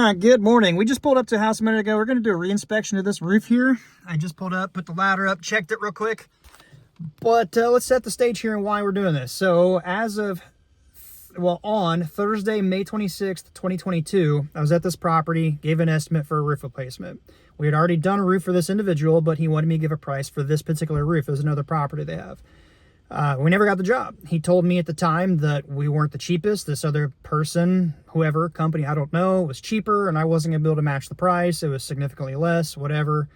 right, good morning. We just pulled up to a house a minute ago. We're going to do a reinspection of this roof here. I just pulled up, put the ladder up, checked it real quick. But let's set the stage here and why we're doing this. So as of, on Thursday, May 26th, 2022, I was at this property, gave an estimate for a roof replacement. We had already done a roof for this individual, but he wanted me to give a price for this particular roof. It was another property they have. We never got the job. He told me at the time that we weren't the cheapest. This other person, whoever, company, I don't know, was cheaper, and I wasn't going to be able to match the price. It was significantly less, whatever.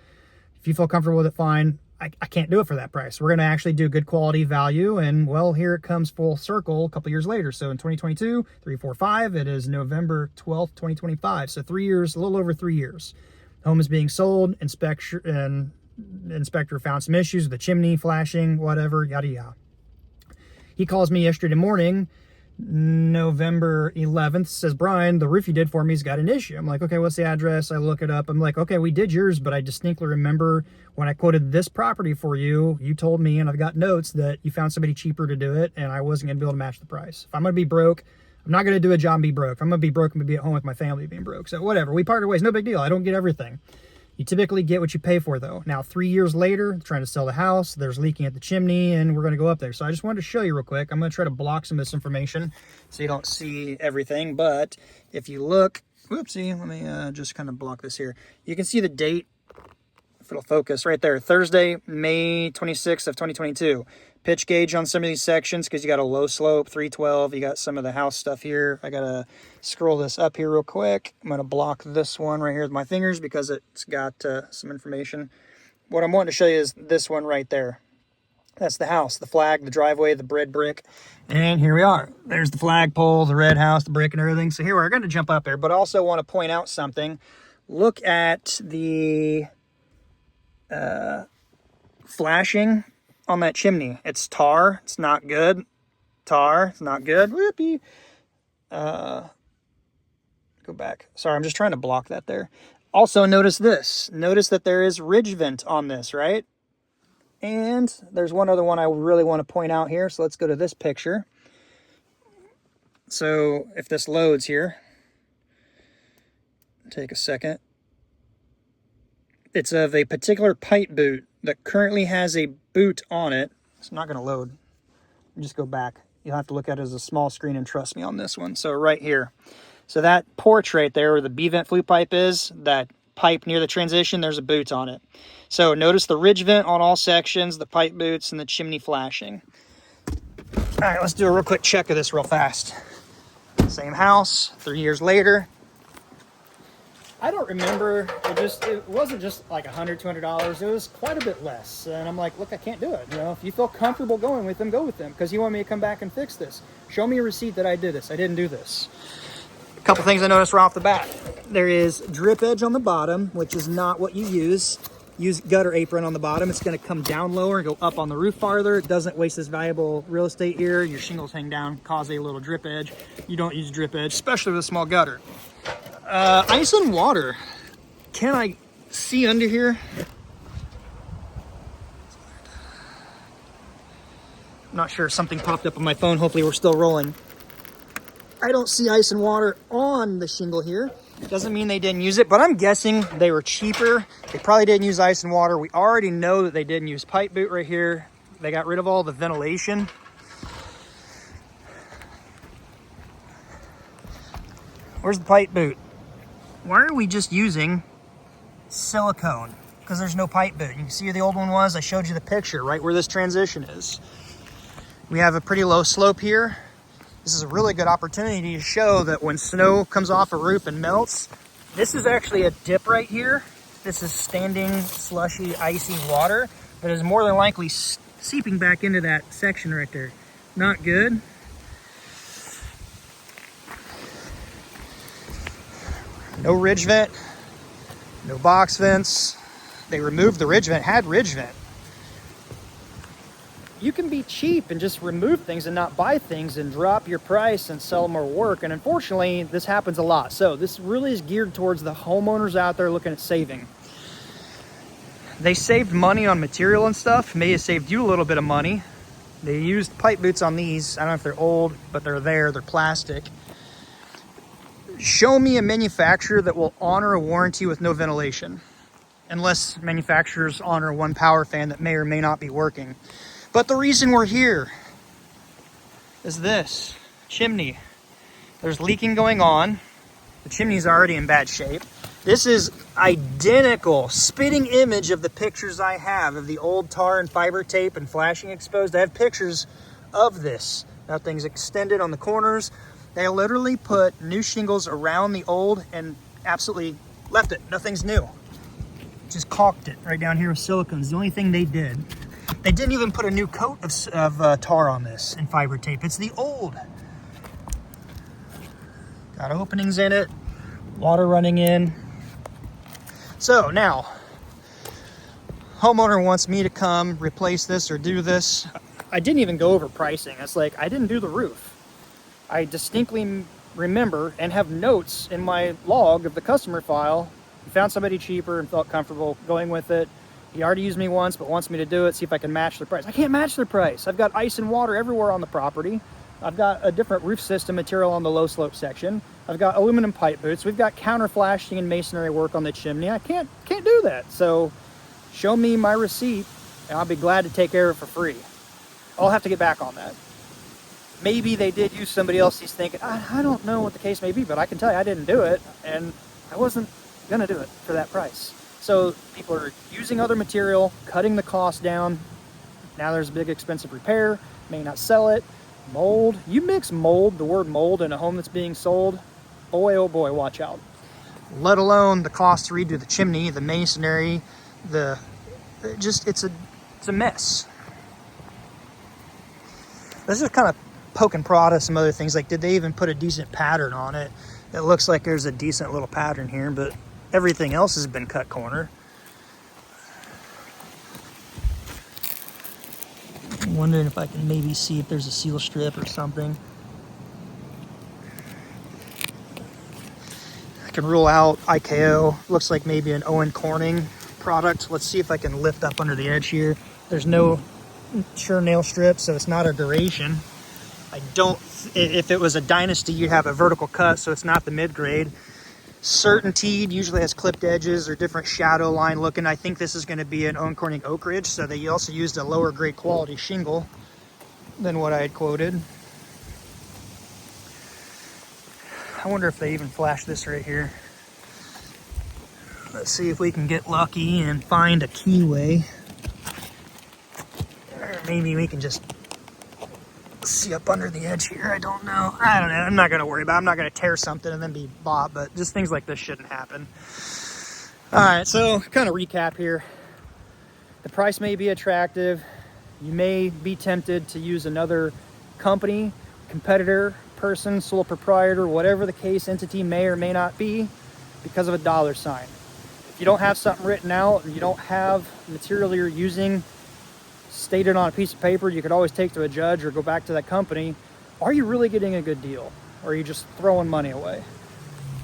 If you feel comfortable with it, fine. I can't do it for that price. We're going to actually do good quality value, and, well, here it comes full circle a couple years later. So in 2022, 3, 4, 5, it is November 12th, 2025. So 3 years, a little over 3 years. Home is being sold, inspector found some issues with the chimney, flashing, whatever, yada yada. He calls me yesterday morning, November 11th, says, Brian, the roof you did for me's got an issue. I'm like, okay, what's the address? I look it up. I'm like, okay, we did yours, but I distinctly remember when I quoted this property for you, you told me, and I've got notes, that you found somebody cheaper to do it, and I wasn't going to be able to match the price. If I'm going to be broke, I'm not going to do a job and be broke. If I'm going to be broke, I'm going to be at home with my family being broke. So whatever, we parted ways, no big deal. I don't get everything. You typically get what you pay for, though. Now, 3 years later, trying to sell the house, there's leaking at the chimney, and we're going to go up there. So I just wanted to show you real quick. I'm going to try to block some of this information so you don't see everything. But if you look, whoopsie, let me just kind of block this here. You can see the date, if it'll focus, right there. Thursday, May 26th of 2022. Pitch gauge on some of these sections because you got a low slope, 312. You got some of the house stuff here. I got to scroll this up here real quick. I'm going to block this one right here with my fingers because it's got some information. What I'm wanting to show you is this one right there. That's the house, the flag, the driveway, the red brick. And here we are. There's the flagpole, the red house, the brick and everything. So here we're going to jump up there, but I also want to point out something. Look at the flashing on that chimney. It's tar. It's not good. Tar. It's not good. Whoopee. Go back. Sorry, I'm just trying to block that there. Also, notice this. Notice that there is ridge vent on this, right? And there's one other one I really want to point out here. So let's go to this picture. So if this loads here, take a second. It's of a particular pipe boot that currently has a boot on it. It's not going to load. Just go back. You'll have to look at it as a small screen and trust me on this one. So right here. So that porch right there where the B-vent flue pipe is, that pipe near the transition, there's a boot on it. So notice the ridge vent on all sections, the pipe boots, and the chimney flashing. All right, let's do a real quick check of this real fast. Same house, 3 years later. I don't remember, it wasn't just like $100, $200, it was quite a bit less. And I'm like, look, I can't do it. You know, if you feel comfortable going with them, go with them. Because you want me to come back and fix this. Show me a receipt that I did this. I didn't do this. A couple things I noticed right off the bat. There is drip edge on the bottom, which is not what you use. Use gutter apron on the bottom. It's going to come down lower and go up on the roof farther. It doesn't waste this valuable real estate here. Your shingles hang down, cause a little drip edge. You don't use drip edge, especially with a small gutter. Ice and water. Can I see under here? I'm not sure. Something popped up on my phone. Hopefully we're still rolling. I don't see ice and water on the shingle here. Doesn't mean they didn't use it, but I'm guessing they were cheaper. They probably didn't use ice and water. We already know that they didn't use pipe boot right here. They got rid of all the ventilation. Where's the pipe boot? Why are we just using silicone? Because there's no pipe boot. You can see where the old one was. I showed you the picture right where this transition is. We have a pretty low slope here. This is a really good opportunity to show that when snow comes off a roof and melts, this is actually a dip right here. This is standing, slushy, icy water that is more than likely seeping back into that section right there. Not good. No ridge vent, no box vents. They removed the ridge vent, had ridge vent. You can be cheap and just remove things and not buy things and drop your price and sell more work. And unfortunately, this happens a lot. So this really is geared towards the homeowners out there looking at saving. They saved money on material and stuff. May have saved you a little bit of money. They used pipe boots on these. I don't know if they're old, but they're there. They're plastic. Show me a manufacturer that will honor a warranty with no ventilation, unless manufacturers honor one power fan that may or may not be working. But the reason we're here is this chimney. There's leaking going on. The chimney's already in bad shape. This is identical, spitting image of the pictures I have of the old tar and fiber tape and flashing exposed. I have pictures of this. Nothing's extended on the corners. They literally put new shingles around the old and absolutely left it. Nothing's new. Just caulked it right down here with silicone. It's the only thing they did. They didn't even put a new coat of tar on this and fiber tape. It's the old. Got openings in it, water running in. So now, homeowner wants me to come replace this or do this. I didn't even go over pricing. It's like, I didn't do the roof. I distinctly remember and have notes in my log of the customer file. He found somebody cheaper and felt comfortable going with it. He already used me once, but wants me to do it, see if I can match the price. I can't match the price. I've got ice and water everywhere on the property. I've got a different roof system material on the low slope section. I've got aluminum pipe boots. We've got counter flashing and masonry work on the chimney. I can't do that. So show me my receipt and I'll be glad to take care of it for free. I'll have to get back on that. Maybe they did use somebody else. He's thinking, I don't know what the case may be, but I can tell you I didn't do it, and I wasn't gonna do it for that price. So people are using other material, cutting the cost down. Now there's a big expensive repair, may not sell it. Mold, you mix mold, the word mold, in a home that's being sold, boy, oh boy, watch out. Let alone the cost to redo the chimney, the masonry, it's a mess. This is kind of poke and prod at some other things, like did they even put a decent pattern on it? It looks like there's a decent little pattern here, but everything else has been cut corner. I'm wondering if I can maybe see if there's a seal strip or something. I can rule out IKO. Looks like maybe an Owen Corning product. Let's see if I can lift up under the edge here. There's no sure nail strip, so it's not a duration. If it was a Dynasty, you'd have a vertical cut, so it's not the mid-grade. Certainteed usually has clipped edges or different shadow line looking. I think this is going to be an Owen Corning Oak Ridge, so they also used a lower grade quality shingle than what I had quoted. I wonder if they even flashed this right here. Let's see if we can get lucky and find a keyway. Or maybe we can just see up under the edge here. I don't know. I'm not going to worry about it. I'm not going to tear something and then be bought, but just things like this shouldn't happen. All right, so kind of recap here. The price may be attractive. You may be tempted to use another company, competitor, person, sole proprietor, whatever the case, entity may or may not be, because of a dollar sign. If you don't have something written out, or you don't have material you're using stated on a piece of paper, you could always take to a judge or go back to that company. Are you really getting a good deal? Or are you just throwing money away?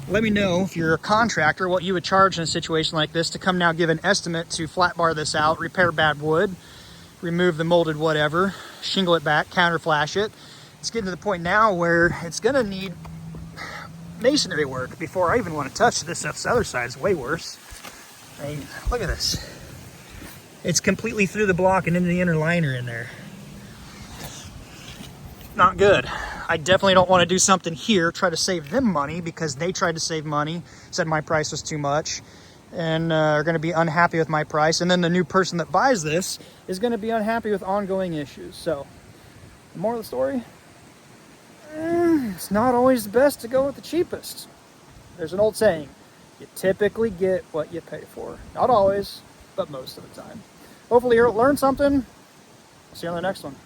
Let me know, if you're a contractor, what you would charge in a situation like this to come now give an estimate to flat bar this out, repair bad wood, remove the molded whatever, shingle it back, counter flash it. It's getting to the point now where it's gonna need masonry work before I even want to touch this stuff. The other side is way worse. I mean, look at this. It's completely through the block and into the inner liner in there. Not good. I definitely don't want to do something here, try to save them money because they tried to save money, said my price was too much, and are going to be unhappy with my price. And then the new person that buys this is going to be unhappy with ongoing issues. So, the moral of the story, it's not always the best to go with the cheapest. There's an old saying, you typically get what you pay for. Not always, but most of the time. Hopefully you'll learn something. See you on the next one.